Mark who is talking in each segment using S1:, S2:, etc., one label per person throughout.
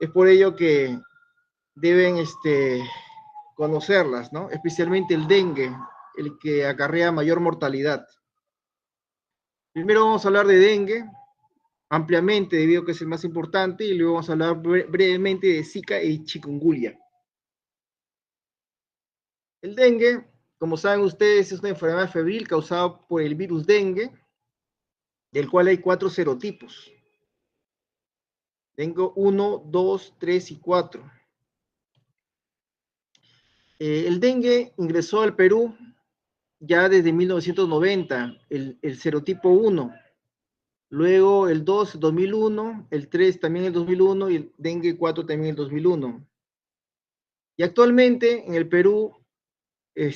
S1: Es por ello que deben conocerlas, ¿no? Especialmente el dengue, el que acarrea mayor mortalidad. Primero vamos a hablar de dengue, ampliamente, debido a que es el más importante, y luego vamos a hablar brevemente de Zika y chikungunya. El dengue, como saben ustedes, es una enfermedad febril causada por el virus dengue, del cual hay 4 serotipos. Tengo 1, 2, 3 y 4. El dengue ingresó al Perú ya desde 1990, el serotipo 1. Luego el 2, 2001, el 3 también el 2001 y el dengue 4 también el 2001. Y actualmente en el Perú eh,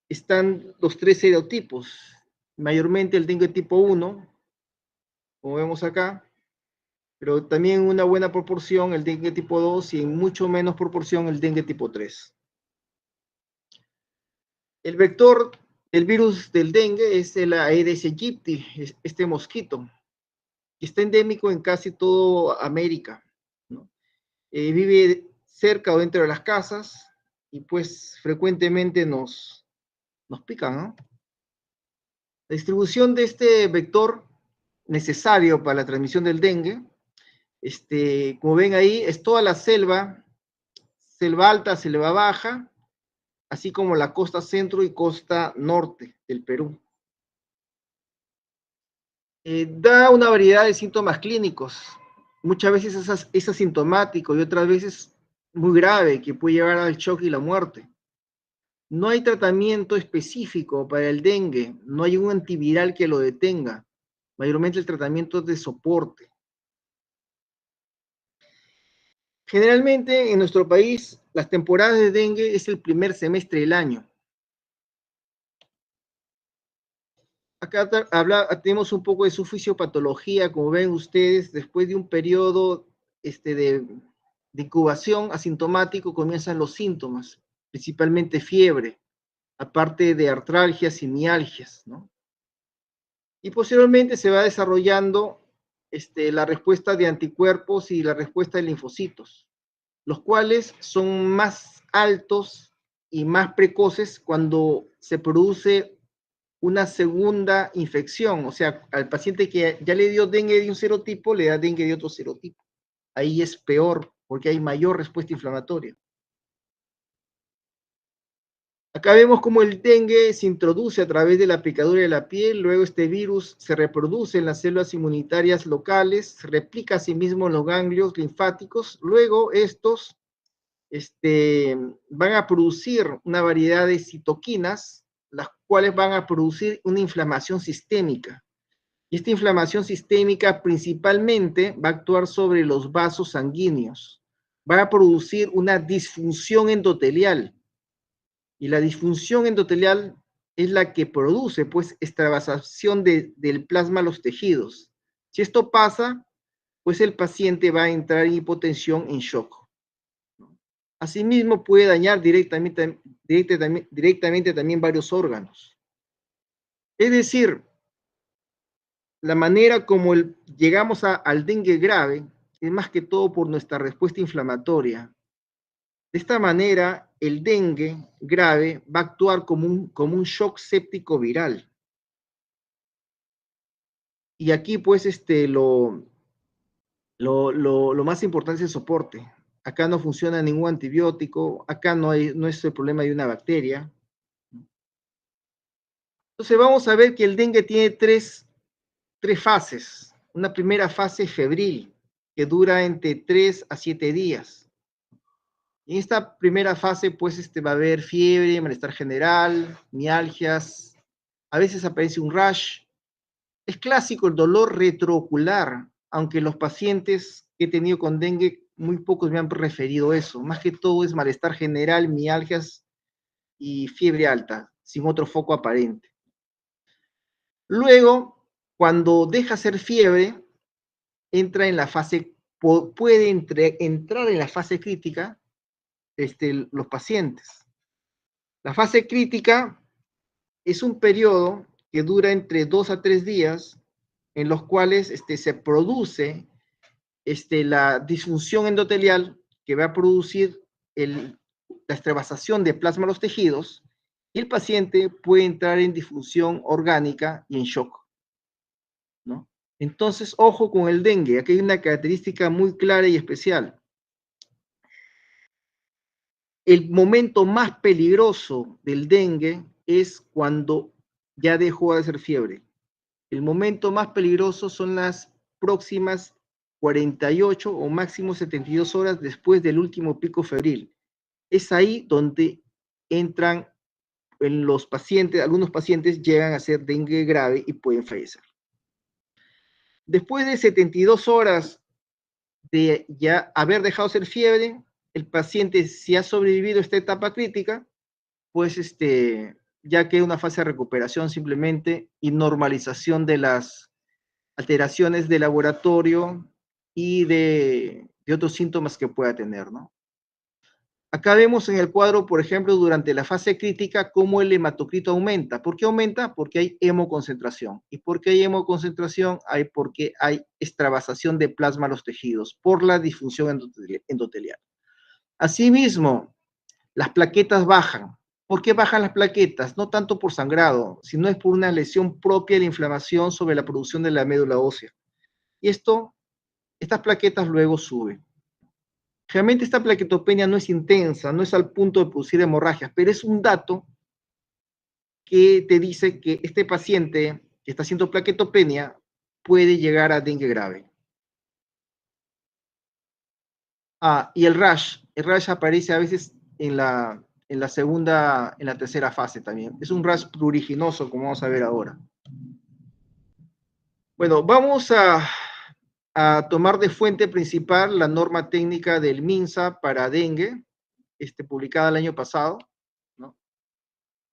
S1: están los 3 serotipos, mayormente el dengue tipo 1, como vemos acá, pero también en una buena proporción el dengue tipo 2 y en mucho menos proporción el dengue tipo 3. El vector del virus del dengue es el Aedes aegypti, este mosquito, que está endémico en casi toda América, ¿no? Vive cerca o dentro de las casas y pues frecuentemente nos pican, ¿no? La distribución de este vector necesario para la transmisión del dengue, como ven ahí, es toda la selva, selva alta, selva baja, así como la costa centro y costa norte del Perú. Da una variedad de síntomas clínicos. Muchas veces es asintomático y otras veces muy grave, que puede llevar al shock y la muerte. No hay tratamiento específico para el dengue, no hay un antiviral que lo detenga. Mayormente el tratamiento es de soporte. Generalmente en nuestro país las temporadas de dengue es el primer semestre del año. Acá tenemos un poco de su fisiopatología, como ven ustedes, después de un periodo de incubación asintomático comienzan los síntomas, principalmente fiebre, aparte de artralgias y mialgias, ¿no? Y posteriormente se va desarrollando la respuesta de anticuerpos y la respuesta de linfocitos, los cuales son más altos y más precoces cuando se produce una segunda infección, o sea, al paciente que ya le dio dengue de un serotipo, le da dengue de otro serotipo. Ahí es peor, porque hay mayor respuesta inflamatoria. Acá vemos cómo el dengue se introduce a través de la picadura de la piel, luego este virus se reproduce en las células inmunitarias locales, se replica a sí mismo en los ganglios linfáticos, luego estos van a producir una variedad de citoquinas, las cuales van a producir una inflamación sistémica. Y esta inflamación sistémica principalmente va a actuar sobre los vasos sanguíneos, va a producir una disfunción endotelial. Y la disfunción endotelial es la que produce, pues, extravasación del plasma a los tejidos. Si esto pasa, pues el paciente va a entrar en hipotensión, en shock. Asimismo, puede dañar directamente también varios órganos. Es decir, la manera como llegamos al dengue grave es más que todo por nuestra respuesta inflamatoria. De esta manera, el dengue grave va a actuar como un shock séptico viral. Y aquí, pues, lo más importante es el soporte. Acá no funciona ningún antibiótico, acá no es el problema de una bacteria. Entonces vamos a ver que el dengue tiene tres fases. Una primera fase febril, que dura entre 3 a 7 días. En esta primera fase, pues, va a haber fiebre, malestar general, mialgias, a veces aparece un rash. Es clásico el dolor retroocular, aunque los pacientes que he tenido con dengue, muy pocos me han referido eso. Más que todo es malestar general, mialgias y fiebre alta, sin otro foco aparente. Luego, cuando deja ser fiebre, entra en la fase, puede entrar en la fase crítica los pacientes. La fase crítica es un periodo que dura entre 2 a 3 días, en los cuales se produce la disfunción endotelial que va a producir la extravasación de plasma a los tejidos, y el paciente puede entrar en disfunción orgánica y en shock, ¿no? Entonces, ojo con el dengue. Aquí hay una característica muy clara y especial. El momento más peligroso del dengue es cuando ya dejó de hacer fiebre. El momento más peligroso son las próximas 48 o máximo 72 horas después del último pico febril. Es ahí donde entran en los pacientes, algunos pacientes llegan a ser dengue grave y pueden fallecer. Después de 72 horas de ya haber dejado ser fiebre, el paciente, si ha sobrevivido a esta etapa crítica, pues ya queda una fase de recuperación simplemente y normalización de las alteraciones de laboratorio y de otros síntomas que pueda tener, ¿no? Acá vemos en el cuadro, por ejemplo, durante la fase crítica, cómo el hematocrito aumenta. ¿Por qué aumenta? Porque hay hemoconcentración. ¿Y por qué hay hemoconcentración? Porque hay extravasación de plasma a los tejidos por la disfunción endotelial. Asimismo, las plaquetas bajan. ¿Por qué bajan las plaquetas? No tanto por sangrado, sino es por una lesión propia de la inflamación sobre la producción de la médula ósea. Y estas plaquetas luego suben. Realmente esta plaquetopenia no es intensa, no es al punto de producir hemorragias, pero es un dato que te dice que este paciente que está haciendo plaquetopenia puede llegar a dengue grave. Y el rash aparece a veces en la segunda, en la tercera fase también. Es un rash pruriginoso, como vamos a ver ahora. Bueno, vamos a tomar de fuente principal la norma técnica del MINSA para dengue, publicada el año pasado, ¿no?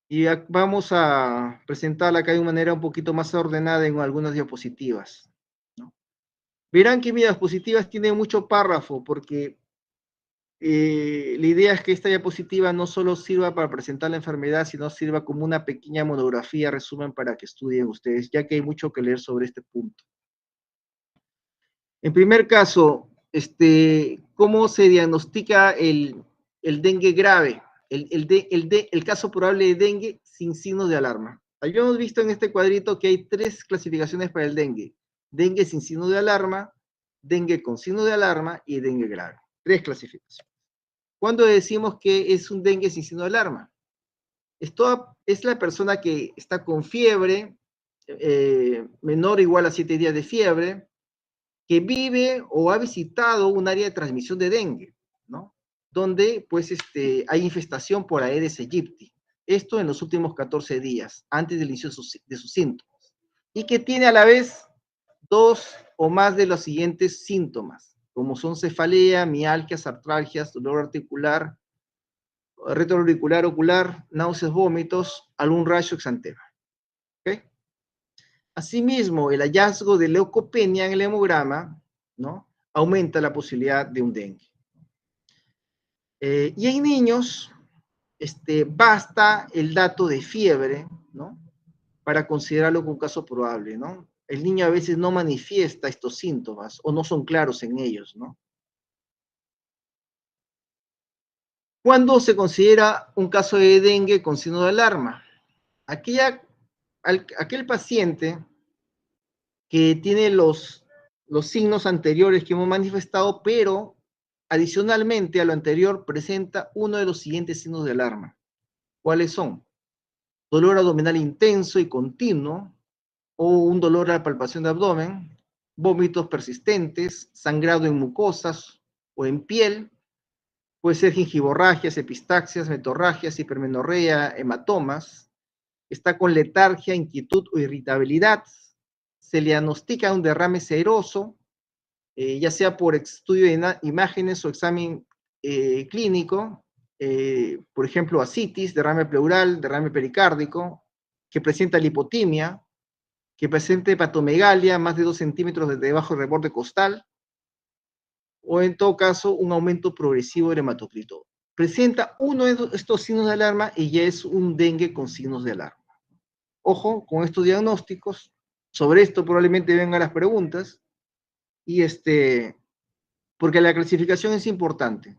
S1: Y vamos a presentarla acá de una manera un poquito más ordenada en algunas diapositivas, ¿no? Verán que mis diapositivas tienen mucho párrafo, porque la idea es que esta diapositiva no solo sirva para presentar la enfermedad, sino sirva como una pequeña monografía, resumen, para que estudien ustedes, ya que hay mucho que leer sobre este punto. En primer caso, ¿cómo se diagnostica el dengue grave? El caso probable de dengue sin signos de alarma. Habíamos visto en este cuadrito que hay 3 clasificaciones para el dengue. Dengue sin signo de alarma, dengue con signo de alarma y dengue grave. 3 clasificaciones. ¿Cuándo decimos que es un dengue sin signo de alarma? Es la persona que está con fiebre, menor o igual a 7 días de fiebre, que vive o ha visitado un área de transmisión de dengue, ¿no? Donde pues hay infestación por Aedes aegypti. Esto en los últimos 14 días, antes del inicio de sus síntomas. Y que tiene a la vez 2 o más de los siguientes síntomas, como son cefalea, mialgias, artralgias, dolor articular, retroauricular, ocular, náuseas, vómitos, algún rayo exantema. ¿Okay? Asimismo, el hallazgo de leucopenia en el hemograma, ¿no?, aumenta la posibilidad de un dengue. Y en niños, basta el dato de fiebre, ¿no?, para considerarlo como un caso probable, ¿no? El niño a veces no manifiesta estos síntomas o no son claros en ellos, ¿no? ¿Cuándo se considera un caso de dengue con signo de alarma? Aquel paciente que tiene los signos anteriores que hemos manifestado, pero adicionalmente a lo anterior presenta uno de los siguientes signos de alarma. ¿Cuáles son? Dolor abdominal intenso y continuo, o un dolor a la palpación de abdomen, vómitos persistentes, sangrado en mucosas o en piel, puede ser gingivorragias, epistaxias, metorragias, hipermenorrea, hematomas, está con letargia, inquietud o irritabilidad, se le diagnostica un derrame seroso, ya sea por estudio de imágenes o examen clínico, por ejemplo, ascitis, derrame pleural, derrame pericárdico, que presenta lipotimia, que presente hepatomegalia, más de 2 centímetros debajo del reborde costal, o en todo caso, un aumento progresivo del hematocrito. Presenta uno de estos signos de alarma y ya es un dengue con signos de alarma. Ojo con estos diagnósticos. Sobre esto probablemente vengan las preguntas. Y porque la clasificación es importante.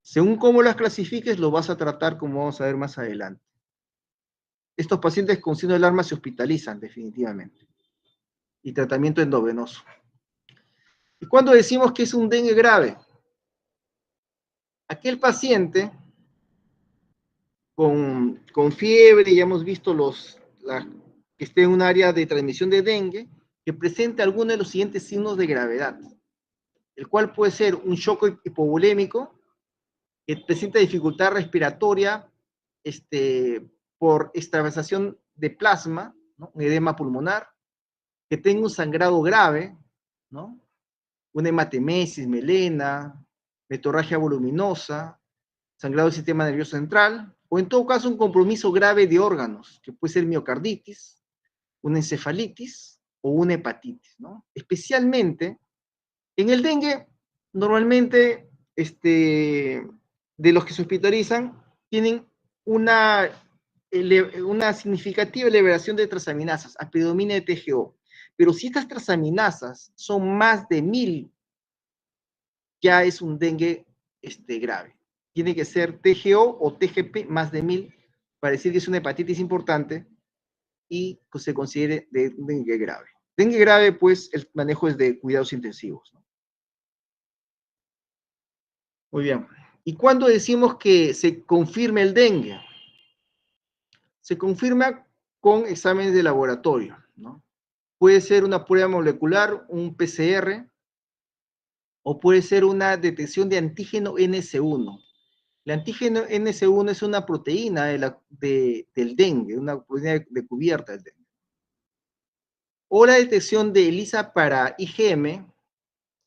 S1: Según cómo las clasifiques, lo vas a tratar como vamos a ver más adelante. Estos pacientes con síndrome de alarma se hospitalizan definitivamente. Y tratamiento endovenoso. ¿Y cuándo decimos que es un dengue grave? Aquel paciente con fiebre, ya hemos visto que esté en un área de transmisión de dengue, que presente alguno de los siguientes signos de gravedad, el cual puede ser un shock hipovolémico, que presenta dificultad respiratoria por extravasación de plasma, ¿no? Un edema pulmonar, que tenga un sangrado grave, ¿no? Una hematemesis, melena, metorragia voluminosa, sangrado del sistema nervioso central, o en todo caso un compromiso grave de órganos, que puede ser miocarditis, una encefalitis o una hepatitis, ¿no? Especialmente en el dengue, normalmente de los que se hospitalizan tienen una, una significativa elevación de transaminasas, aspidomina de TGO. Pero si estas transaminasas son más de 1000, ya es un dengue grave. Tiene que ser TGO o TGP más de 1000 para decir que es una hepatitis importante y que se considere de dengue grave. Dengue grave, pues, el manejo es de cuidados intensivos, ¿no? Muy bien. ¿Y cuándo decimos que se confirme el dengue? Se confirma con exámenes de laboratorio, ¿no? Puede ser una prueba molecular, un PCR, o puede ser una detección de antígeno NS1. El antígeno NS1 es una proteína del dengue, una proteína de cubierta del dengue. O la detección de ELISA para IgM,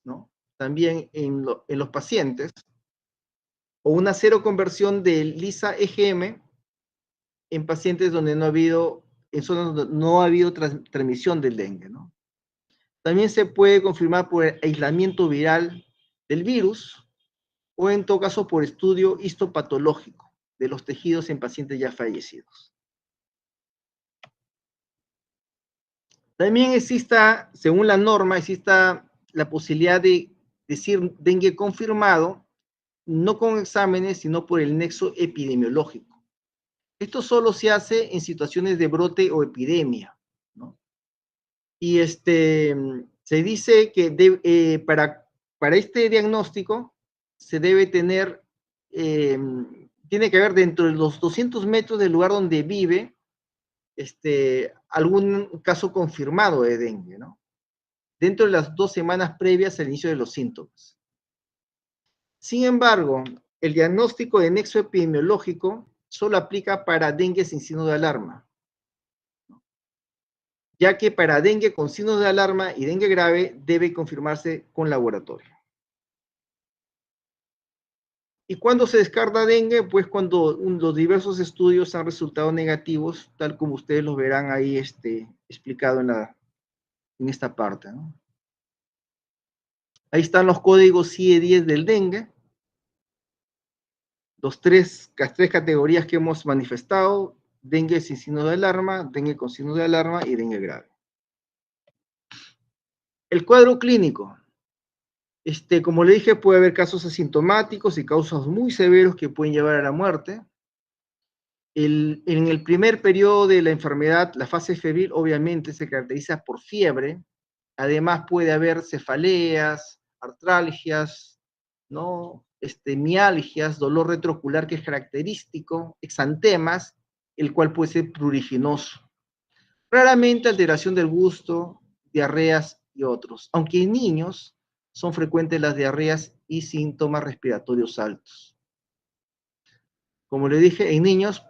S1: ¿no? También en los pacientes, o una seroconversión de ELISA-EGM en pacientes donde no ha habido, en zonas donde no ha habido transmisión del dengue, ¿no? También se puede confirmar por aislamiento viral del virus o en todo caso por estudio histopatológico de los tejidos en pacientes ya fallecidos. También exista, según la norma, exista la posibilidad de decir dengue confirmado, no con exámenes, sino por el nexo epidemiológico. Esto solo se hace en situaciones de brote o epidemia, ¿no? Y se dice que para este diagnóstico se debe tener, tiene que haber dentro de los 200 metros del lugar donde vive, algún caso confirmado de dengue, ¿no? Dentro de las 2 semanas previas al inicio de los síntomas. Sin embargo, el diagnóstico de nexo epidemiológico solo aplica para dengue sin signo de alarma, ya que para dengue con signos de alarma y dengue grave debe confirmarse con laboratorio. ¿Y cuándo se descarta dengue? Pues cuando los diversos estudios han resultado negativos, tal como ustedes los verán ahí explicado en esta parte, ¿no? Ahí están los códigos CIE-10 del dengue, las tres categorías que hemos manifestado: dengue sin signo de alarma, dengue con signo de alarma y dengue grave. El cuadro clínico. Como le dije, puede haber casos asintomáticos y casos muy severos que pueden llevar a la muerte. En el primer periodo de la enfermedad, la fase febril obviamente se caracteriza por fiebre. Además puede haber cefaleas, artralgias, ¿no? Mialgias, dolor retroocular que es característico, exantemas, el cual puede ser pruriginoso. Raramente alteración del gusto, diarreas y otros, aunque en niños son frecuentes las diarreas y síntomas respiratorios altos. Como le dije, en niños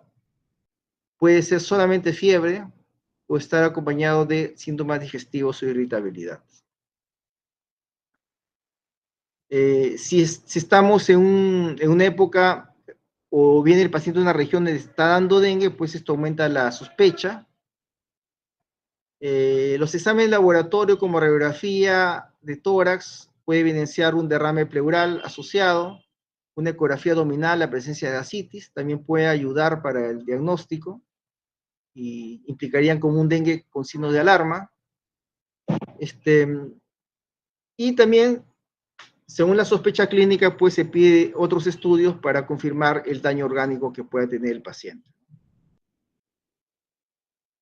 S1: puede ser solamente fiebre o estar acompañado de síntomas digestivos o irritabilidad. Si estamos en una época o viene el paciente de una región donde está dando dengue, pues esto aumenta la sospecha. Los exámenes de laboratorio como radiografía de tórax puede evidenciar un derrame pleural asociado, una ecografía abdominal, la presencia de ascitis, también puede ayudar para el diagnóstico y implicarían como un dengue con signo de alarma. Y también según la sospecha clínica, pues se pide otros estudios para confirmar el daño orgánico que pueda tener el paciente.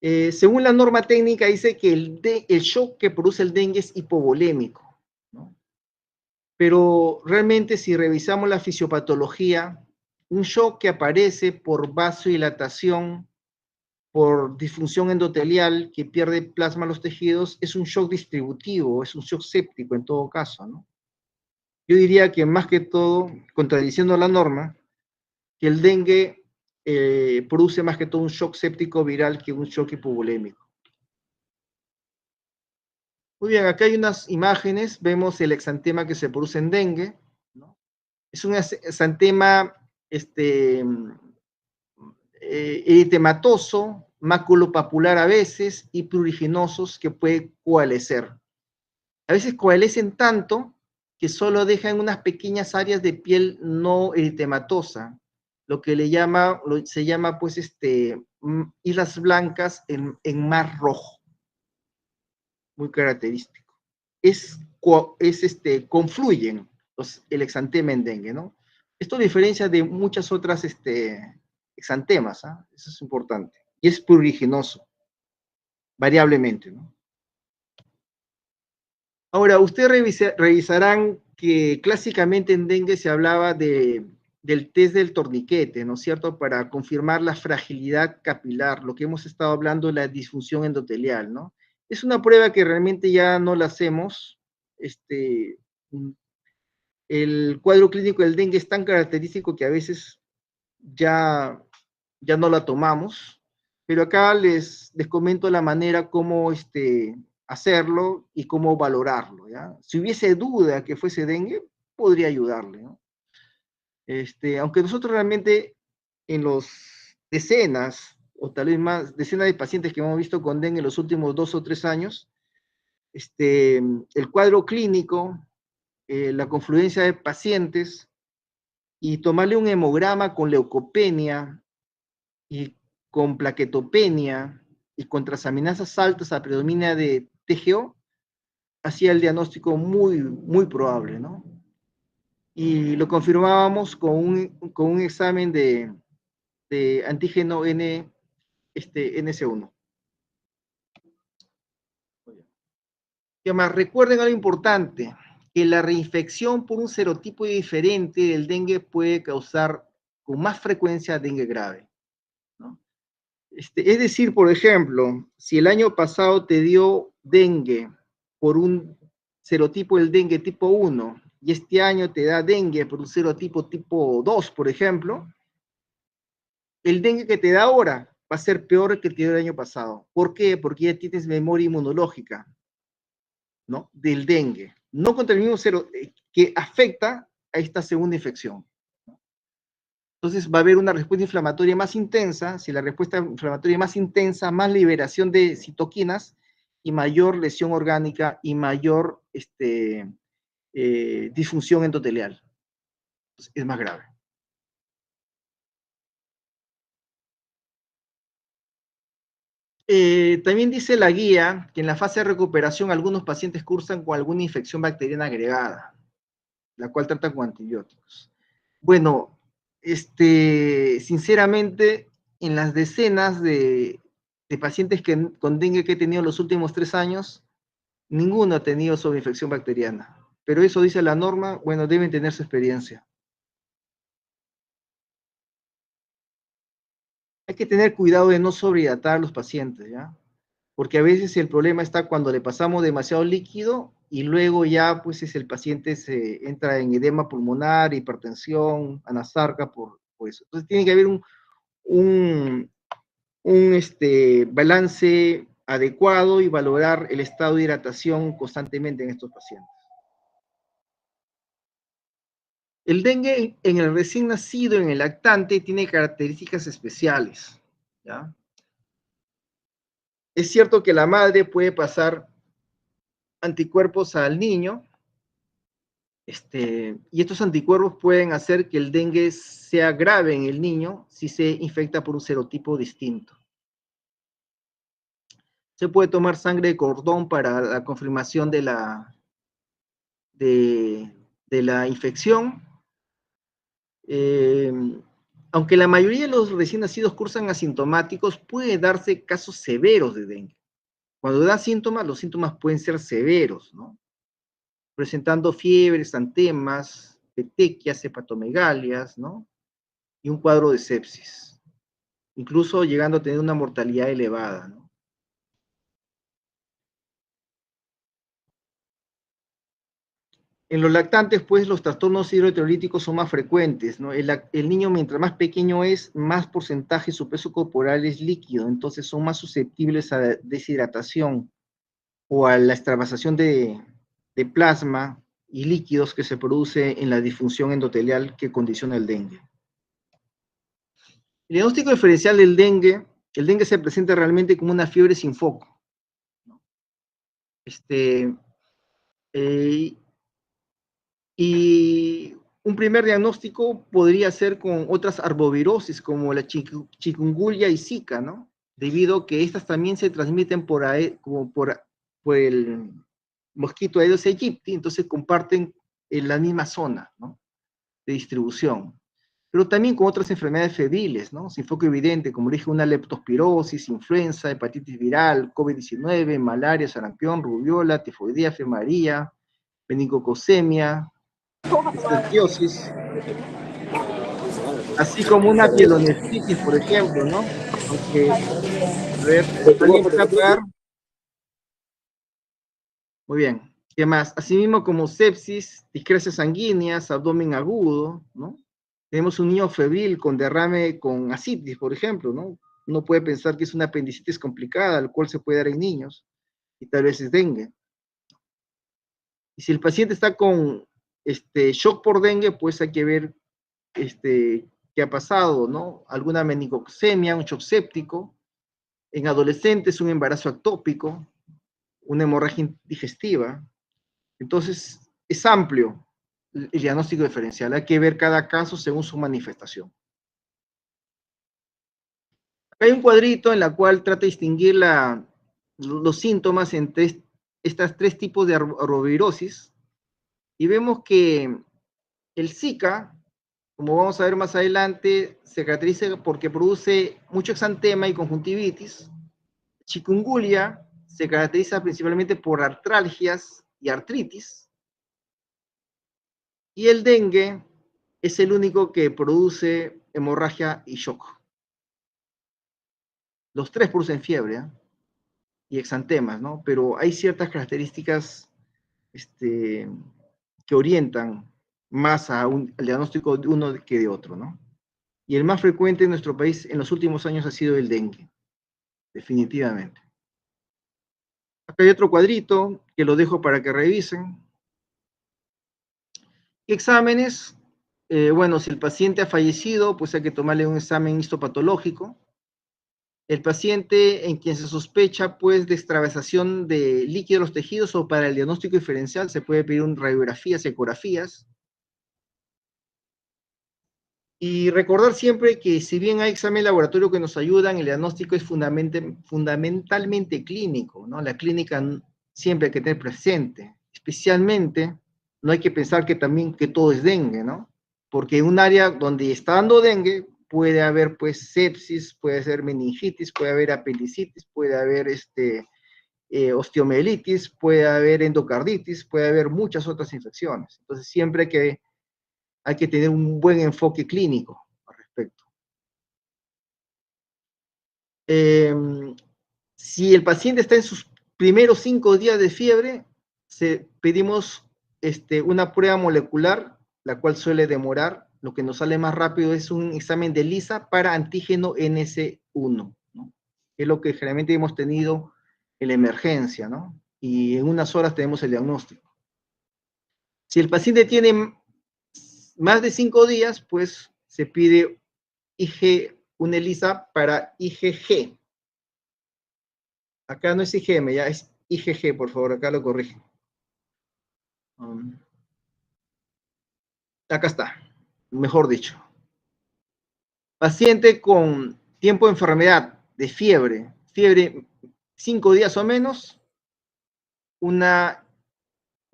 S1: Según la norma técnica, dice que el shock que produce el dengue es hipovolémico, ¿no? Pero realmente si revisamos la fisiopatología, un shock que aparece por vasodilatación, por disfunción endotelial, que pierde plasma a los tejidos, es un shock distributivo, es un shock séptico en todo caso, ¿no? Yo diría que más que todo, contradiciendo la norma, que el dengue produce más que todo un shock séptico viral que un shock hipovolémico. Muy bien, acá hay unas imágenes, vemos el exantema que se produce en dengue, ¿no? Es un exantema eritematoso, maculopapular a veces y pruriginosos que puede coalescer. A veces coalescen tanto que solo dejan unas pequeñas áreas de piel no eritematosa, lo que se llama pues islas blancas en mar rojo, muy característico. Confluyen el exantema en dengue, ¿no? Esto diferencia de muchas otras exantemas, ¿eh? Eso es importante. Y es pruriginoso, variablemente, ¿no? Ahora, ustedes revisarán que clásicamente en dengue se hablaba del test del torniquete, ¿no es cierto?, para confirmar la fragilidad capilar, lo que hemos estado hablando de la disfunción endotelial, ¿no? Es una prueba que realmente ya no la hacemos. El cuadro clínico del dengue es tan característico que a veces ya, ya no la tomamos, pero acá les comento la manera como hacerlo y cómo valorarlo, ¿ya? Si hubiese duda que fuese dengue, podría ayudarle, ¿no? Aunque nosotros realmente en los decenas, o tal vez más, decenas de pacientes que hemos visto con dengue en los últimos 2 o 3 años, el cuadro clínico, la confluencia de pacientes y tomarle un hemograma con leucopenia y con plaquetopenia y con transaminasas altas a predominia de TGO, hacía el diagnóstico muy, muy probable, ¿no? Y lo confirmábamos con un examen de antígeno NC1. Y además, recuerden algo importante, que la reinfección por un serotipo diferente del dengue puede causar con más frecuencia dengue grave, ¿no? Es decir, por ejemplo, si el año pasado te dio dengue por un serotipo del dengue tipo 1 y este año te da dengue por un serotipo tipo 2, por ejemplo, el dengue que te da ahora va a ser peor que el que te dio el año pasado. ¿Por qué? Porque ya tienes memoria inmunológica, ¿no?, del dengue, no contra el mismo que afecta a esta segunda infección. Entonces va a haber una respuesta inflamatoria más intensa. Si la respuesta inflamatoria es más intensa, más liberación de citoquinas y mayor lesión orgánica y mayor disfunción endotelial. Entonces, es más grave. También dice la guía que en la fase de recuperación algunos pacientes cursan con alguna infección bacteriana agregada, la cual tratan con antibióticos. Bueno, sinceramente, en las decenas de pacientes con dengue que he tenido en los últimos 3 años, ninguno ha tenido sobreinfección bacteriana. Pero eso dice la norma, bueno, deben tener su experiencia. Hay que tener cuidado de no sobrehidratar a los pacientes, ¿ya? Porque a veces el problema está cuando le pasamos demasiado líquido y luego ya pues el paciente se entra en edema pulmonar, hipertensión, anasarca por eso. Entonces tiene que haber un balance adecuado y valorar el estado de hidratación constantemente en estos pacientes. El dengue en el recién nacido, en el lactante, tiene características especiales, ¿ya? Es cierto que la madre puede pasar anticuerpos al niño, y estos anticuerpos pueden hacer que el dengue sea grave en el niño si se infecta por un serotipo distinto. Se puede tomar sangre de cordón para la confirmación de de la infección. Aunque la mayoría de los recién nacidos cursan asintomáticos, puede darse casos severos de dengue. Cuando da síntomas, los síntomas pueden ser severos, ¿no? Presentando fiebres, antemas, petequias, hepatomegalias, ¿no? Y un cuadro de sepsis, incluso llegando a tener una mortalidad elevada, ¿no? En los lactantes, pues, los trastornos hidroeletrolíticos son más frecuentes, ¿no? El niño, mientras más pequeño es, más porcentaje de su peso corporal es líquido, entonces son más susceptibles a deshidratación o a la extravasación de plasma y líquidos que se produce en la disfunción endotelial que condiciona el dengue. El diagnóstico diferencial del dengue, el dengue se presenta realmente como una fiebre sin foco. Este, eh, y un primer diagnóstico podría ser con otras arbovirosis como la chikungunya y Zika, ¿no? Debido a que estas también se transmiten por, como por el mosquito Aedes aegypti, entonces comparten en la misma zona, ¿no? De distribución. Pero también con otras enfermedades febriles, ¿no? Sin foco evidente, como dije, una leptospirosis, influenza, hepatitis viral, COVID-19, malaria, sarampión, rubiola, tifoidea, fiebre amarilla, meningococemia, esterquiosis, así como una pielonefritis, por ejemplo, ¿no? Aunque, a ver, ¿alguien puede apagar? Muy bien. ¿Qué más? Asimismo como sepsis, discrecias sanguíneas, abdomen agudo, ¿no? Tenemos un niño febril con derrame con ascitis, por ejemplo, ¿no? Uno puede pensar que es una apendicitis complicada, el cual se puede dar en niños, y tal vez es dengue. Y si el paciente está con shock por dengue, pues hay que ver qué ha pasado, ¿no? Alguna meningoxemia, un shock séptico. En adolescentes, un embarazo ectópico, una hemorragia digestiva. Entonces, es amplio el diagnóstico diferencial. Hay que ver cada caso según su manifestación. Hay un cuadrito en la cual trata de distinguir los síntomas entre estas tres tipos de arbovirosis y vemos que el Zika, como vamos a ver más adelante, se caracteriza porque produce mucho exantema y conjuntivitis. Chikungunya se caracteriza principalmente por artralgias y artritis. Y el dengue es el único que produce hemorragia y shock. Los tres producen fiebre, ¿eh? Y exantemas, ¿no? Pero hay ciertas características que orientan más al diagnóstico de uno que de otro, ¿no? Y el más frecuente en nuestro país en los últimos años ha sido el dengue, definitivamente. Acá hay otro cuadrito que lo dejo para que revisen. Exámenes. Bueno, si el paciente ha fallecido, pues hay que tomarle un examen histopatológico. El paciente en quien se sospecha, pues, de extravasación de líquido de los tejidos o para el diagnóstico diferencial se puede pedir radiografías, ecografías. Y recordar siempre que si bien hay examen laboratorio que nos ayudan, el diagnóstico es fundamentalmente clínico, ¿no? La clínica siempre hay que tener presente. Especialmente, no hay que pensar que también que todo es dengue, ¿no? Porque en un área donde está dando dengue, puede haber pues sepsis, puede ser meningitis, puede haber apendicitis, puede haber osteomielitis, puede haber endocarditis, puede haber muchas otras infecciones. Entonces siempre hay que tener un buen enfoque clínico al respecto. Si el paciente está en sus primeros 5 días de fiebre, pedimos una prueba molecular, la cual suele demorar. Lo que nos sale más rápido es un examen de ELISA para antígeno NS1, ¿no? Es lo que generalmente hemos tenido en la emergencia, ¿no? Y en unas horas tenemos el diagnóstico. Si el paciente tiene más de 5 días, pues se pide una ELISA para IgG. Acá no es IgM, ya es IgG, por favor, acá lo corrijo. Acá está, mejor dicho. Paciente con tiempo de enfermedad, de fiebre 5 días o menos, una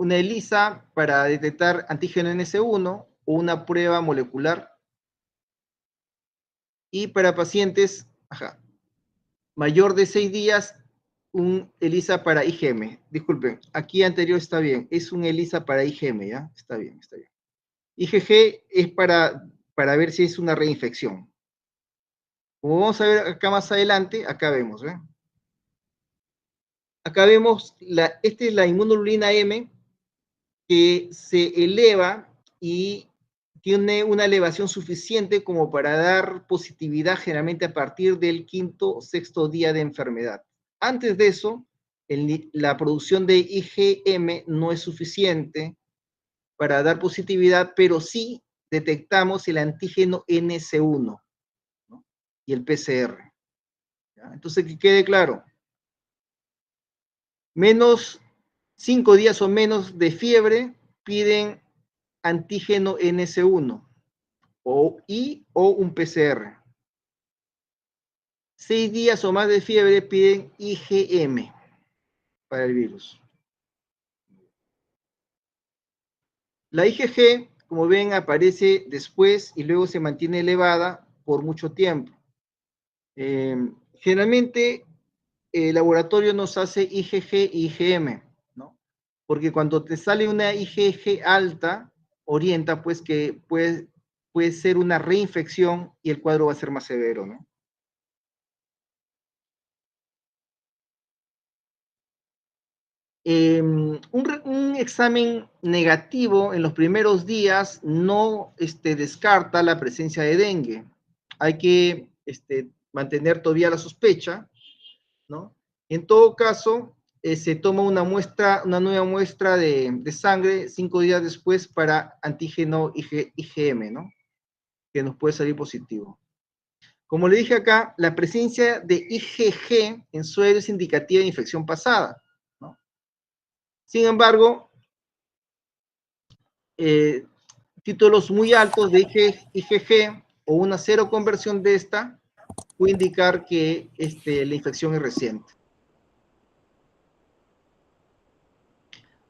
S1: una ELISA para detectar antígeno NS1 o una prueba molecular. Y para pacientes mayor de 6 días, un ELISA para IgM. Disculpen, aquí anterior está bien, es un ELISA para IgM, ¿ya? Está bien, está bien. IgG es para ver si es una reinfección. Como vamos a ver acá más adelante, acá vemos, ¿eh? Acá vemos, esta es la inmunoglobulina M, que se eleva y tiene una elevación suficiente como para dar positividad generalmente a partir del quinto o sexto día de enfermedad. Antes de eso, la producción de IgM no es suficiente para dar positividad, pero sí detectamos el antígeno NS1, ¿no? Y el PCR. ¿Ya? Entonces, que quede claro, menos 5 días o menos de fiebre piden antígeno NS1 o un PCR. 6 días o más de fiebre piden IgM para el virus. La IgG, como ven, aparece después y luego se mantiene elevada por mucho tiempo. Generalmente, el laboratorio nos hace IgG e IgM, ¿no? Porque cuando te sale una IgG alta, orienta pues que puede ser una reinfección y el cuadro va a ser más severo, ¿no? Un examen negativo en los primeros días no descarta la presencia de dengue. Hay que mantener todavía la sospecha, ¿no? En todo caso, se toma una nueva muestra de sangre 5 días después para antígeno IgM, ¿no? Que nos puede salir positivo. Como le dije acá, la presencia de IgG en suero es indicativa de infección pasada, ¿no? Sin embargo, eh, títulos muy altos de IgG o una cero conversión de esta puede indicar que la infección es reciente.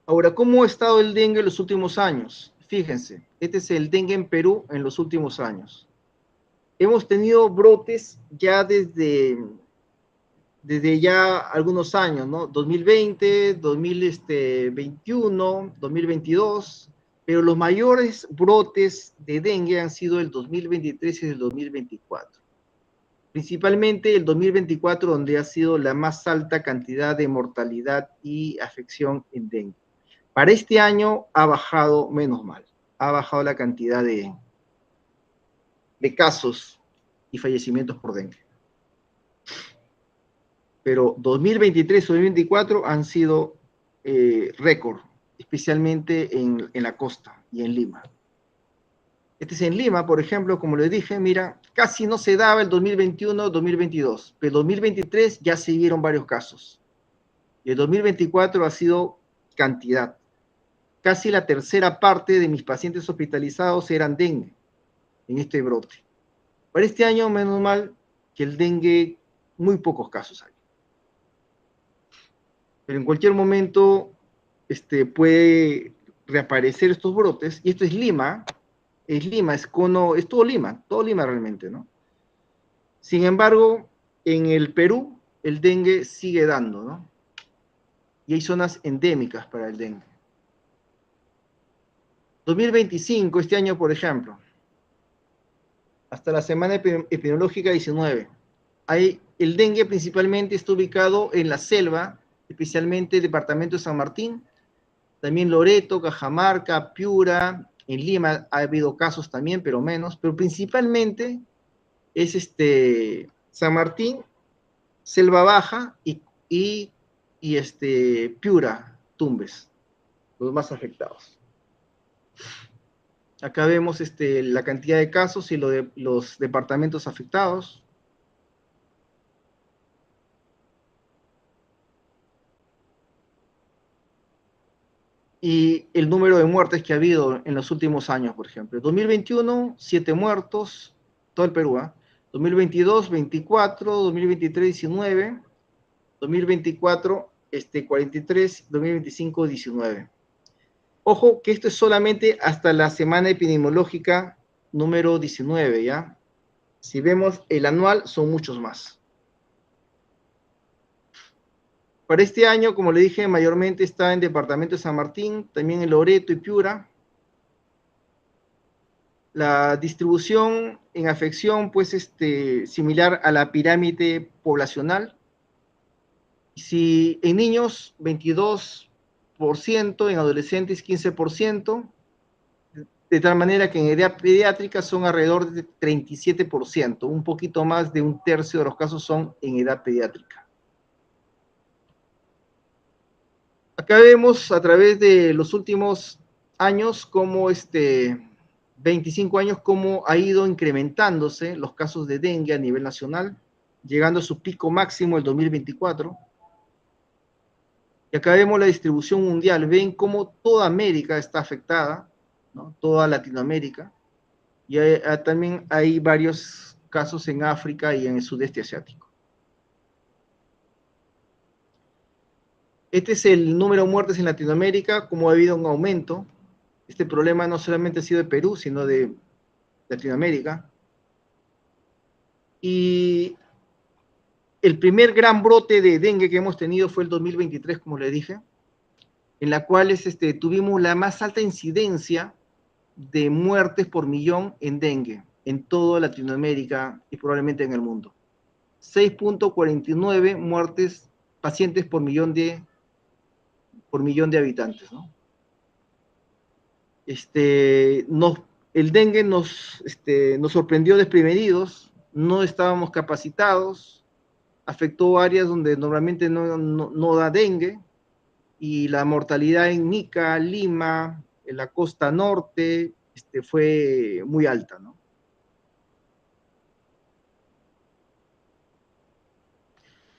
S1: Ahora, ¿cómo ha estado el dengue en los últimos años? Fíjense, este es el dengue en Perú en los últimos años. Hemos tenido brotes ya desde ya algunos años, ¿no? 2020, 2021, 2022, pero los mayores brotes de dengue han sido el 2023 y el 2024. Principalmente el 2024, donde ha sido la más alta cantidad de mortalidad y afección en dengue. Para este año ha bajado, menos mal, ha bajado la cantidad de casos y fallecimientos por dengue. Pero 2023 o 2024 han sido récord, especialmente en la costa y en Lima. Este es en Lima, por ejemplo, como les dije, mira, casi no se daba el 2021-2022, pero 2023 ya se vieron varios casos. Y el 2024 ha sido cantidad. Casi la tercera parte de mis pacientes hospitalizados eran dengue en este brote. Para este año, menos mal, que el dengue, muy pocos casos hay. Pero en cualquier momento puede reaparecer estos brotes, y esto es Lima, es todo Lima realmente, ¿no? Sin embargo, en el Perú, el dengue sigue dando, ¿no? Y hay zonas endémicas para el dengue. 2025, este año, por ejemplo, hasta la semana epidemiológica 19, el dengue principalmente está ubicado en la selva, especialmente el departamento de San Martín, también Loreto, Cajamarca, Piura, en Lima ha habido casos también, pero menos, pero principalmente es San Martín, Selva Baja y Piura, Tumbes, los más afectados. Acá vemos la cantidad de casos y los departamentos afectados. Y el número de muertes que ha habido en los últimos años, por ejemplo. 2021, 7 muertos, todo el Perú, ¿eh? 2022, 24, 2023, 19, 2024, 43, 2025, 19. Ojo que esto es solamente hasta la semana epidemiológica número 19, ¿ya? Si vemos el anual, son muchos más. Para este año, como le dije, mayormente está en departamento de San Martín, también en Loreto y Piura. La distribución en afección, pues, similar a la pirámide poblacional. Si en niños, 22%, en adolescentes, 15%, de tal manera que en edad pediátrica son alrededor de 37%, un poquito más de un tercio de los casos son en edad pediátrica. Acá vemos a través de los últimos años cómo 25 años, cómo ha ido incrementándose los casos de dengue a nivel nacional, llegando a su pico máximo el 2024. Y acá vemos la distribución mundial, ven cómo toda América está afectada, ¿no? Toda Latinoamérica, y también hay varios casos en África y en el sudeste asiático. Este es el número de muertes en Latinoamérica, como ha habido un aumento. Este problema no solamente ha sido de Perú, sino de Latinoamérica. Y el primer gran brote de dengue que hemos tenido fue el 2023, como le dije, en la cual tuvimos la más alta incidencia de muertes por millón en dengue en toda Latinoamérica y probablemente en el mundo. 6.49 muertes pacientes por millón de habitantes, ¿no? El dengue nos sorprendió desprevenidos, no estábamos capacitados, afectó áreas donde normalmente no da dengue, y la mortalidad en Ica, Lima, en la costa norte, fue muy alta, ¿no?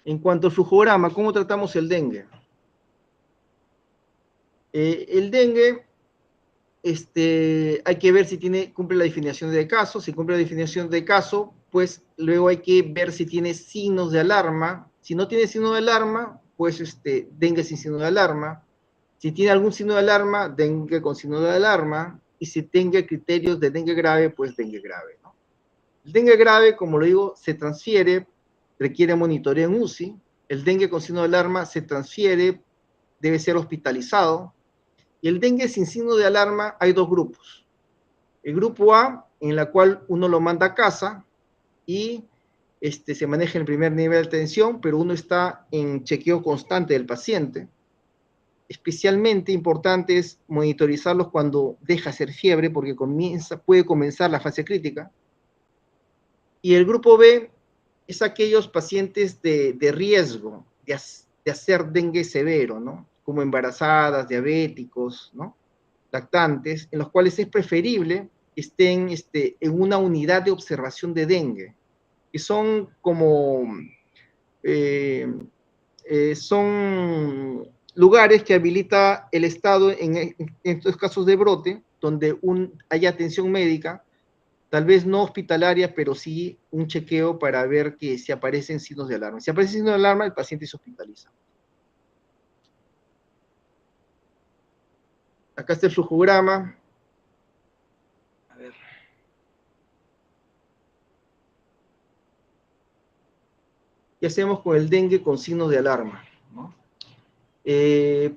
S1: En cuanto al flujograma, ¿cómo tratamos el dengue? El dengue, hay que ver si cumple la definición de caso. Si cumple la definición de caso, pues luego hay que ver si tiene signos de alarma. Si no tiene signo de alarma, pues dengue sin signo de alarma. Si tiene algún signo de alarma, dengue con signo de alarma. Y si tenga criterios de dengue grave, pues dengue grave, ¿no? El dengue grave, como lo digo, se transfiere, requiere monitoreo en UCI. El dengue con signo de alarma se transfiere, debe ser hospitalizado. Y el dengue sin signo de alarma hay dos grupos. El grupo A, en la cual uno lo manda a casa y se maneja en el primer nivel de atención, pero uno está en chequeo constante del paciente. Especialmente importante es monitorizarlos cuando deja hacer fiebre, porque puede comenzar la fase crítica. Y el grupo B es aquellos pacientes de riesgo de hacer dengue severo, ¿no? Como embarazadas, diabéticos, ¿no? Lactantes, en los cuales es preferible que estén en una unidad de observación de dengue, que son como, son lugares que habilita el Estado en estos casos de brote, donde haya atención médica, tal vez no hospitalaria, pero sí un chequeo para ver que si aparecen signos de alarma. Si aparecen signos de alarma, el paciente se hospitaliza. Acá está el flujograma. A ver. ¿Qué hacemos con el dengue con signos de alarma? ¿No?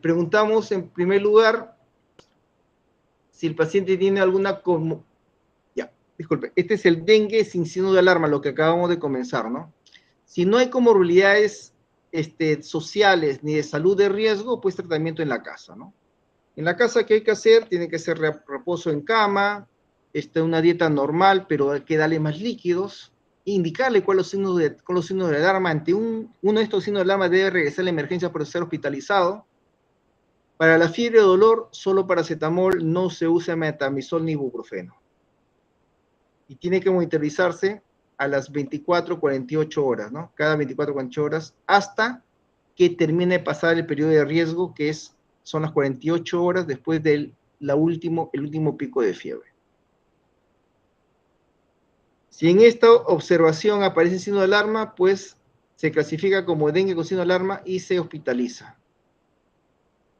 S1: Preguntamos en primer lugar si el paciente tiene alguna disculpe, este es el dengue sin signo de alarma, lo que acabamos de comenzar, ¿no? Si no hay comorbilidades sociales ni de salud de riesgo, pues tratamiento en la casa, ¿no? En la casa, ¿qué hay que hacer? Tiene que ser reposo en cama, una dieta normal, pero hay que darle más líquidos, indicarle cuáles son los signos de alarma. Ante uno de estos signos de alarma debe regresar a la emergencia por ser hospitalizado. Para la fiebre o dolor, solo paracetamol, no se usa metamizol ni ibuprofeno. Y tiene que monitorizarse a las 24, 48 horas, ¿no? Cada 24, 48 horas, hasta que termine de pasar el periodo de riesgo, que son las 48 horas después del el último pico de fiebre. Si en esta observación aparece signo de alarma, pues se clasifica como dengue con signo de alarma y se hospitaliza.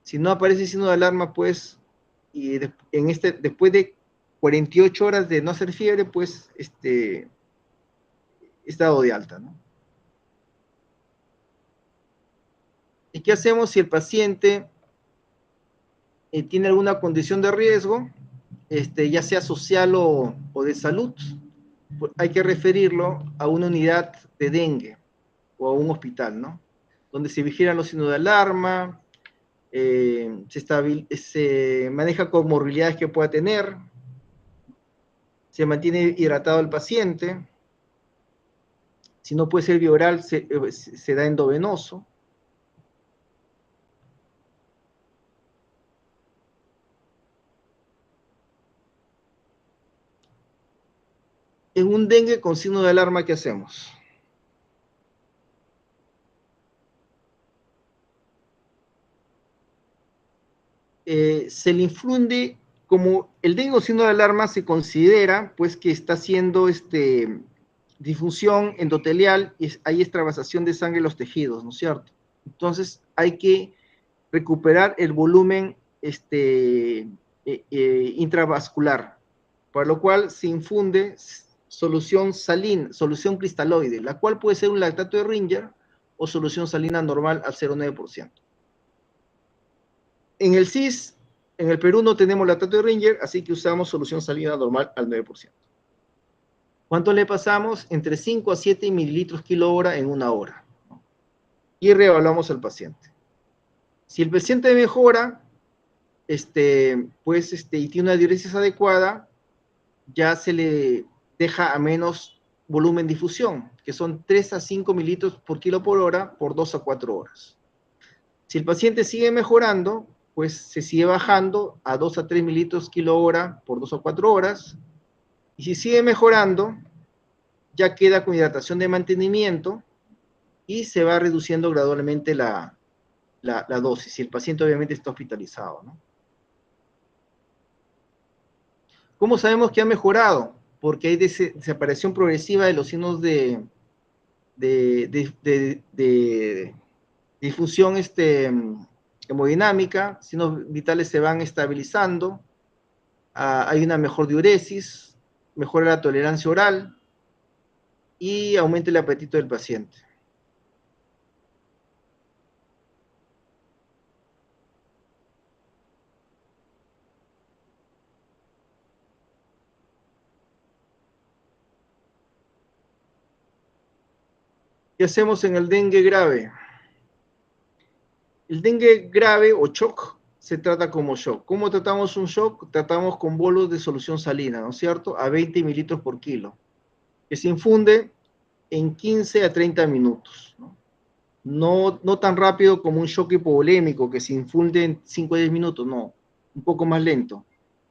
S1: Si no aparece signo de alarma, pues después de 48 horas de no hacer fiebre, pues es dado de alta, ¿no? ¿Y qué hacemos si el paciente tiene alguna condición de riesgo, ya sea social o de salud? Pues hay que referirlo a una unidad de dengue o a un hospital, ¿no? Donde se vigilan los signos de alarma, se maneja comorbilidades que pueda tener, se mantiene hidratado el paciente, si no puede ser vía oral, se da endovenoso. En un dengue con signo de alarma, ¿qué hacemos? Se le infunde, como el dengue con signo de alarma se considera pues que está haciendo difusión endotelial y hay extravasación de sangre en los tejidos, ¿no es cierto? Entonces hay que recuperar el volumen intravascular, para lo cual se infunde solución salina, solución cristaloide, la cual puede ser un lactato de Ringer o solución salina normal al 0,9%. En el CIS, en el Perú no tenemos lactato de Ringer, así que usamos solución salina normal al 9%. ¿Cuánto le pasamos? Entre 5 a 7 mililitros kilo hora en una hora. Y reevaluamos al paciente. Si el paciente mejora, y tiene una diuresis adecuada, ya se le deja a menos volumen de difusión, que son 3 a 5 mililitros por kilo por hora por 2 a 4 horas. Si el paciente sigue mejorando, pues se sigue bajando a 2 a 3 mililitros kilo hora por 2 a 4 horas. Y si sigue mejorando, ya queda con hidratación de mantenimiento y se va reduciendo gradualmente la dosis. Y el paciente obviamente está hospitalizado, ¿no? ¿Cómo sabemos que ha mejorado? Porque hay desaparición progresiva de los signos de difusión hemodinámica, signos vitales se van estabilizando, hay una mejor diuresis, mejora la tolerancia oral y aumenta el apetito del paciente. ¿Qué hacemos en el dengue grave? El dengue grave o shock se trata como shock. ¿Cómo tratamos un shock? Tratamos con bolos de solución salina, ¿no es cierto? A 20 mililitros por kilo, que se infunde en 15 a 30 minutos, ¿no? No tan rápido como un shock hipovolémico que se infunde en 5 a 10 minutos, no, un poco más lento,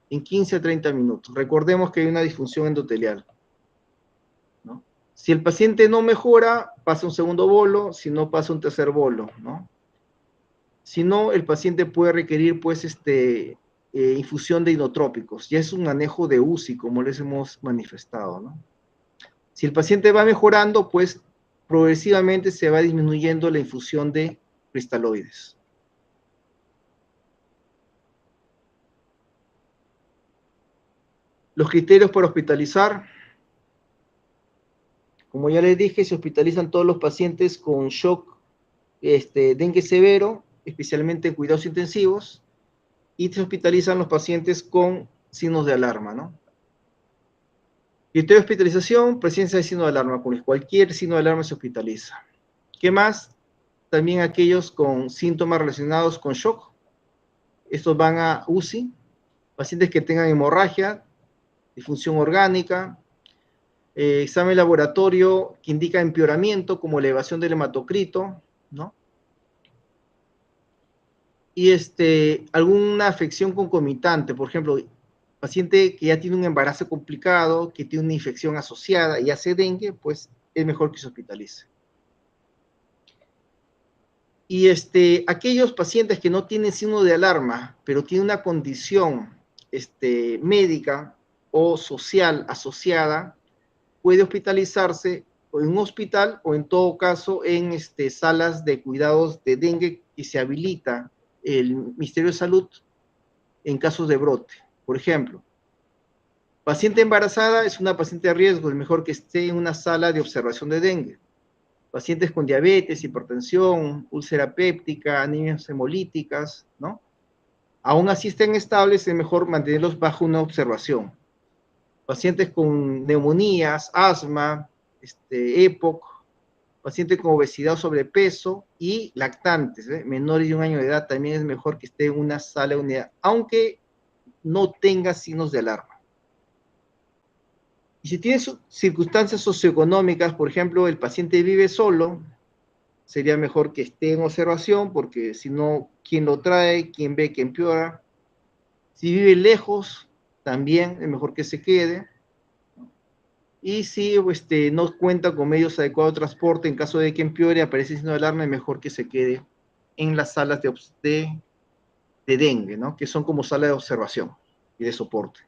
S1: en 15 a 30 minutos. Recordemos que hay una disfunción endotelial, ¿no? Si el paciente no mejora, pasa un segundo bolo, si no, pasa un tercer bolo, ¿no? Si no, el paciente puede requerir, pues, infusión de inotrópicos. Ya es un manejo de UCI, como les hemos manifestado, ¿no? Si el paciente va mejorando, pues, progresivamente se va disminuyendo la infusión de cristaloides. Los criterios para hospitalizar, como ya les dije, se hospitalizan todos los pacientes con shock, dengue severo, especialmente en cuidados intensivos, y se hospitalizan los pacientes con signos de alarma, ¿no? Criterio de hospitalización, presencia de signo de alarma. Con cualquier signo de alarma se hospitaliza. ¿Qué más? También aquellos con síntomas relacionados con shock. Estos van a UCI. Pacientes que tengan hemorragia, disfunción orgánica, examen laboratorio que indica empeoramiento, como elevación del hematocrito, ¿no? Y alguna afección concomitante, por ejemplo, paciente que ya tiene un embarazo complicado, que tiene una infección asociada y hace dengue, pues es mejor que se hospitalice. Y aquellos pacientes que no tienen signo de alarma, pero tienen una condición médica o social asociada, puede hospitalizarse o en un hospital o en todo caso en salas de cuidados de dengue que se habilita el Ministerio de Salud en casos de brote. Por ejemplo, paciente embarazada es una paciente de riesgo, es mejor que esté en una sala de observación de dengue. Pacientes con diabetes, hipertensión, úlcera péptica, anemias hemolíticas, ¿no? Aún así estén estables, es mejor mantenerlos bajo una observación. Pacientes con neumonías, asma, EPOC, pacientes con obesidad o sobrepeso y lactantes, menores de 1 año de edad, también es mejor que esté en una sala de unidad, aunque no tenga signos de alarma. Y si tiene circunstancias socioeconómicas, por ejemplo, el paciente vive solo, sería mejor que esté en observación, porque si no, ¿quién lo trae? ¿Quién ve que empeora? Si vive lejos, también es mejor que se quede. Y si no cuenta con medios adecuados de transporte, en caso de que empeore, aparece signo de alarma, es mejor que se quede en las salas de dengue, ¿no? Que son como salas de observación y de soporte.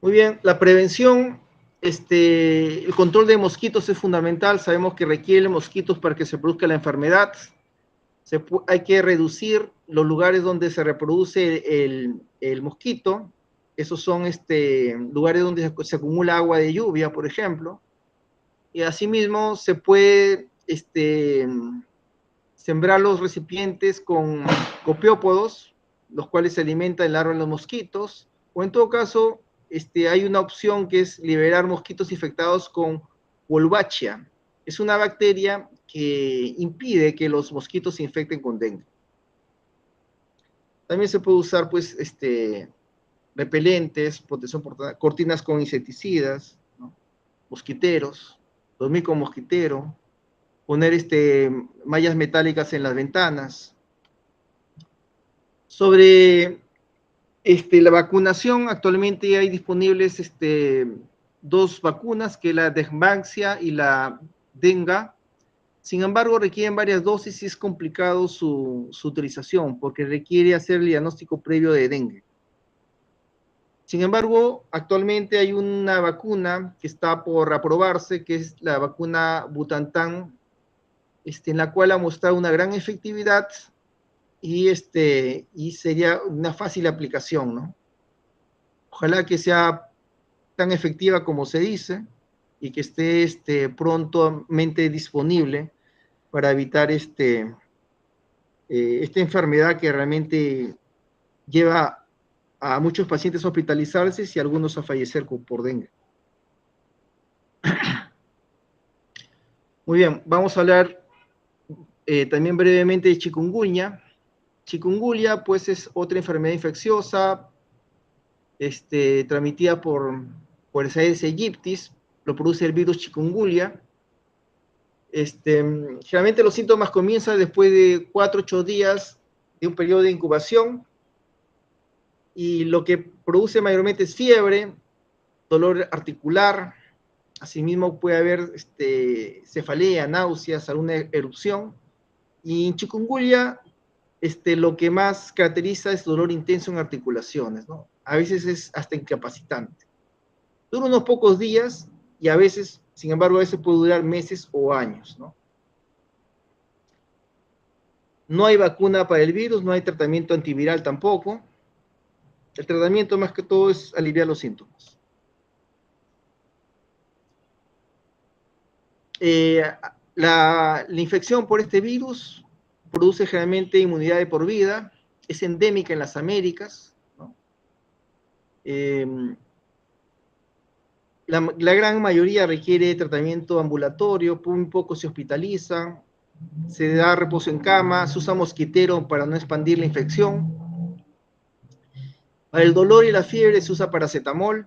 S1: Muy bien, la prevención, el control de mosquitos es fundamental. Sabemos que requiere mosquitos para que se produzca la enfermedad. Hay que reducir los lugares donde se reproduce el mosquito. Esos son lugares donde se acumula agua de lluvia, por ejemplo. Y asimismo se puede sembrar los recipientes con copiópodos, los cuales se alimentan el larva de los mosquitos, o en todo caso, hay una opción que es liberar mosquitos infectados con Wolbachia. Es una bacteria que impide que los mosquitos se infecten con dengue. También se puede usar, pues, repelentes, protección por cortinas con insecticidas, ¿no? Mosquiteros, dormir con mosquitero, poner mallas metálicas en las ventanas. Sobre la vacunación, actualmente hay disponibles 2 vacunas, que es la Dengvaxia y la Denga. Sin embargo, requieren varias dosis y es complicado su utilización, porque requiere hacer el diagnóstico previo de dengue. Sin embargo, actualmente hay una vacuna que está por aprobarse, que es la vacuna Butantan, en la cual ha mostrado una gran efectividad y sería una fácil aplicación, ¿no? Ojalá que sea tan efectiva como se dice y que esté prontamente disponible para evitar esta enfermedad que realmente lleva a muchos pacientes a hospitalizarse y a algunos a fallecer por dengue. Muy bien, vamos a hablar también brevemente de chikungunya. Chikungunya, pues, es otra enfermedad infecciosa transmitida por el Aedes aegypti, lo produce el virus chikungunya. Generalmente los síntomas comienzan después de 4 o 8 días de un periodo de incubación, y lo que produce mayormente es fiebre, dolor articular, asimismo puede haber cefalea, náuseas, alguna erupción, y en chikungunya lo que más caracteriza es dolor intenso en articulaciones, ¿no? A veces es hasta incapacitante. Dura unos pocos días y a veces, sin embargo, a veces puede durar meses o años, ¿no? No hay vacuna para el virus, no hay tratamiento antiviral tampoco. El tratamiento más que todo es aliviar los síntomas. La infección por este virus produce generalmente inmunidad de por vida, es endémica en las Américas, ¿no? La gran mayoría requiere tratamiento ambulatorio, muy poco se hospitaliza, se da reposo en cama, se usa mosquitero para no expandir la infección. Para el dolor y la fiebre se usa paracetamol,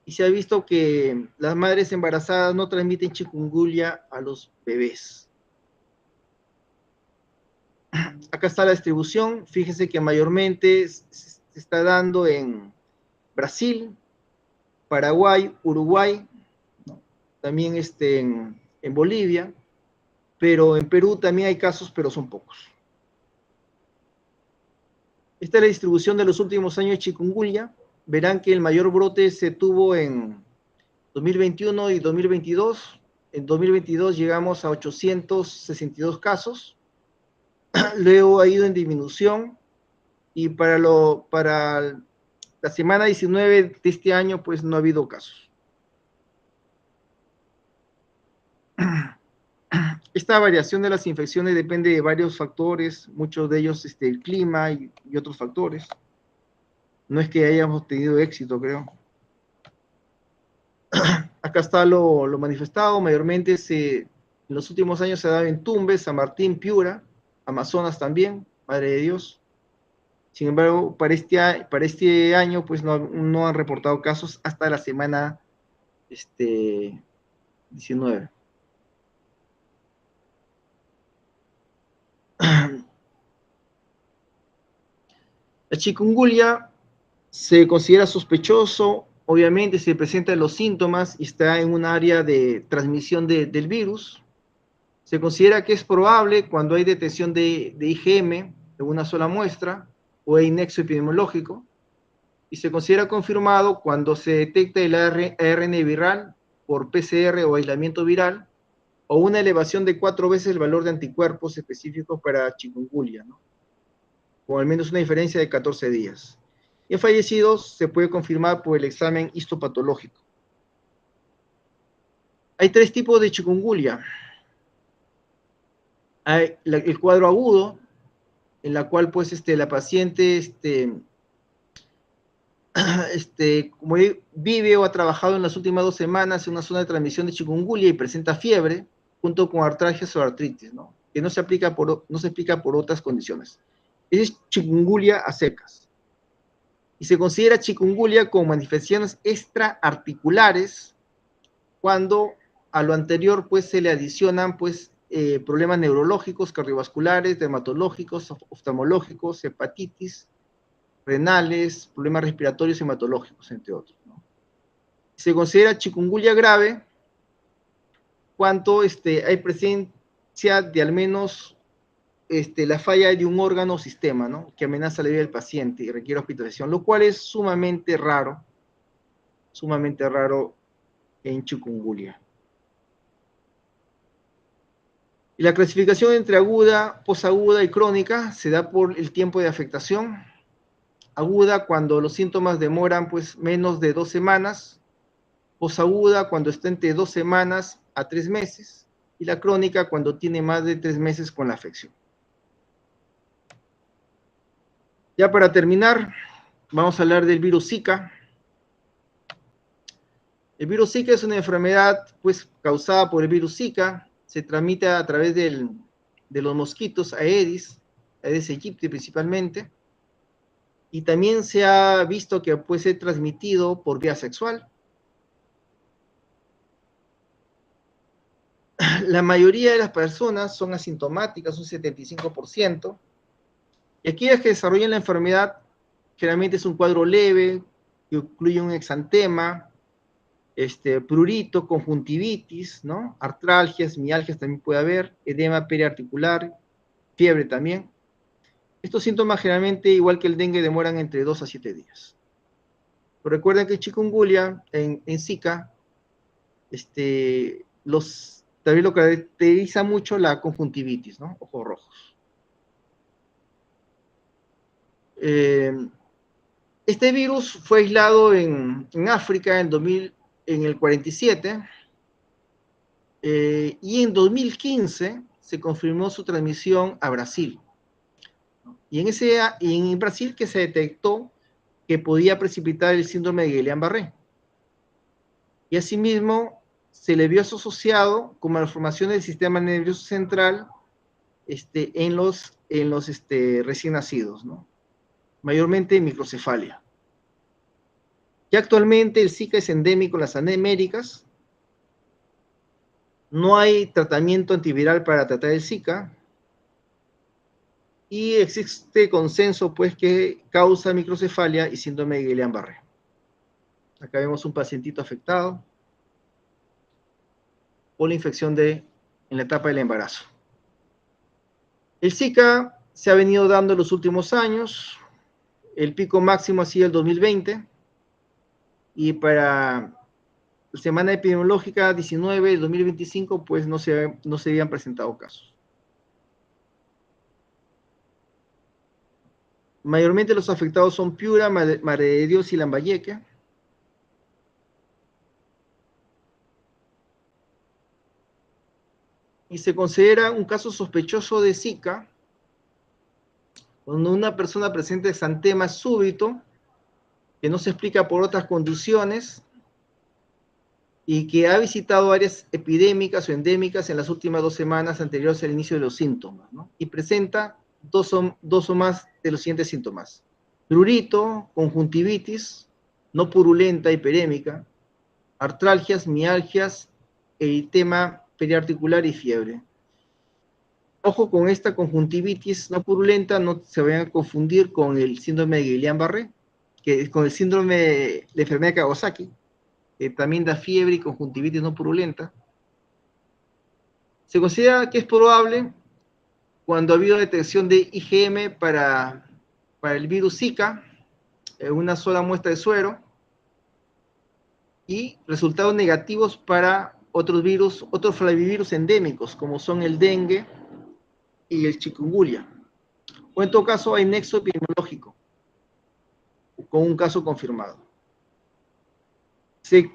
S1: y se ha visto que las madres embarazadas no transmiten chikungunya a los bebés. Acá está la distribución. Fíjense que mayormente se está dando en Brasil, Paraguay, Uruguay, ¿no? También en Bolivia, pero en Perú también hay casos, pero son pocos. Esta es la distribución de los últimos años de chikungunya. Verán que el mayor brote se tuvo en 2021 y 2022. En 2022 llegamos a 862 casos. luego ha ido en disminución y para la semana 19 de este año pues no ha habido casos. Esta variación de las infecciones depende de varios factores, muchos de ellos el clima y otros factores. No es que hayamos tenido éxito, creo. Acá está lo manifestado, mayormente en los últimos años se ha dado en Tumbes, San Martín, Piura, Amazonas también, Madre de Dios. Sin embargo, para este año, pues no han reportado casos hasta la semana 19. La chikungunya se considera sospechoso, obviamente se presentan los síntomas y está en un área de transmisión del virus. Se considera que es probable cuando hay detección de IgM de una sola muestra o hay nexo epidemiológico, y se considera confirmado cuando se detecta el ARN viral por PCR o aislamiento viral, o una elevación de 4 veces el valor de anticuerpos específicos para chikungunya, ¿no? O al menos una diferencia de 14 días. Y en fallecidos se puede confirmar por el examen histopatológico. Hay 3 tipos de chikungunya. Hay el cuadro agudo, en la cual pues la paciente como vive o ha trabajado en las últimas 2 semanas en una zona de transmisión de chikungunya y presenta fiebre, junto con artralgias o artritis, ¿no? Que no se explica por otras condiciones. Ese es chikungunya a secas. Y se considera chikungunya con manifestaciones extraarticulares cuando a lo anterior pues se le adicionan pues problemas neurológicos, cardiovasculares, dermatológicos, oftalmológicos, hepatitis, renales, problemas respiratorios y hematológicos, entre otros, ¿no? Se considera chikungunya grave cuando hay presencia de al menos la falla de un órgano o sistema, ¿no? Que amenaza la vida del paciente y requiere hospitalización, lo cual es sumamente raro en chikungunya. Y la clasificación entre aguda, posaguda y crónica se da por el tiempo de afectación. Aguda cuando los síntomas demoran pues menos de 2 semanas, posaguda cuando está entre 2 semanas a 3 meses, y la crónica cuando tiene más de 3 meses con la afección. Ya para terminar, vamos a hablar del virus Zika. El virus Zika es una enfermedad pues causada por el virus Zika, se transmite a través de los mosquitos Aedes aegypti principalmente, y también se ha visto que puede ser transmitido por vía sexual. La mayoría de las personas son asintomáticas, un 75%, y aquellas que desarrollan la enfermedad generalmente es un cuadro leve, que incluye un exantema, prurito, conjuntivitis, ¿no? Artralgias, mialgias también puede haber, edema periarticular, fiebre también. Estos síntomas generalmente, igual que el dengue, demoran entre 2 a 7 días. Pero recuerden que chikungunya, en Zika, también lo caracteriza mucho la conjuntivitis, ¿no? Ojos rojos. Este virus fue aislado en África en el 47, y en 2015 se confirmó su transmisión a Brasil. Y en Brasil que se detectó que podía precipitar el síndrome de Guillain-Barré. Y asimismo se le vio asociado con malformaciones del sistema nervioso central en los recién nacidos, ¿no? Mayormente microcefalia. Ya actualmente el Zika es endémico en las Américas. No hay tratamiento antiviral para tratar el Zika. Y existe consenso, pues, que causa microcefalia y síndrome de Guillain-Barré. Acá vemos un pacientito afectado por la infección en la etapa del embarazo. El Zika se ha venido dando en los últimos años. El pico máximo ha sido el 2020. Y para la semana epidemiológica 19 del 2025, pues no se habían presentado casos. Mayormente los afectados son Piura, Madre de Dios y Lambayeque. Y se considera un caso sospechoso de Zika cuando una persona presenta exantema súbito, que no se explica por otras condiciones, y que ha visitado áreas epidémicas o endémicas en las últimas 2 semanas anteriores al inicio de los síntomas, ¿no? Y presenta dos o más de los siguientes síntomas: prurito, conjuntivitis, no purulenta, hiperémica, artralgias, mialgias, eritema periarticular y fiebre. Ojo con esta conjuntivitis no purulenta, no se vayan a confundir con el síndrome de Guillain-Barré, que es con el síndrome de la enfermedad de Kawasaki, que también da fiebre y conjuntivitis no purulenta. Se considera que es probable cuando ha habido detección de IgM para el virus Zika en una sola muestra de suero y resultados negativos para otros virus, otros flavivirus endémicos, como son el dengue y el chikungunya. O en todo caso hay nexo epidemiológico con un caso confirmado. Se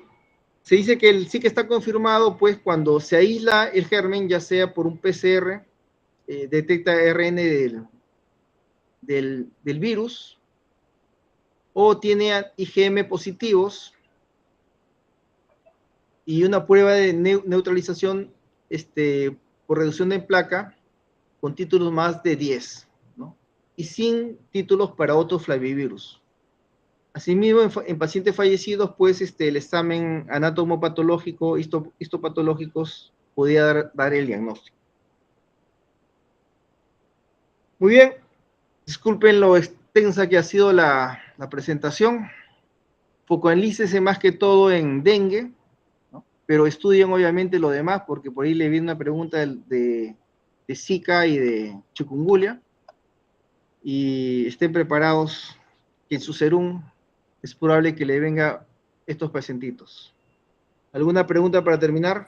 S1: dice que el Zika está confirmado pues cuando se aísla el germen, ya sea por un PCR, detecta RN del virus, o tiene IgM positivos y una prueba de neutralización por reducción de placa con títulos más de 10, ¿no? Y sin títulos para otros flavivirus. Asimismo, en pacientes fallecidos, pues el examen anatomopatológico, histopatológicos, podía dar el diagnóstico. Muy bien, disculpen lo extensa que ha sido la presentación. Focalícese más que todo en dengue, ¿no? Pero estudien obviamente lo demás, porque por ahí le viene una pregunta de Zika y de chikungunya, y estén preparados que en su serum es probable que le venga estos pacientitos. ¿Alguna pregunta para terminar?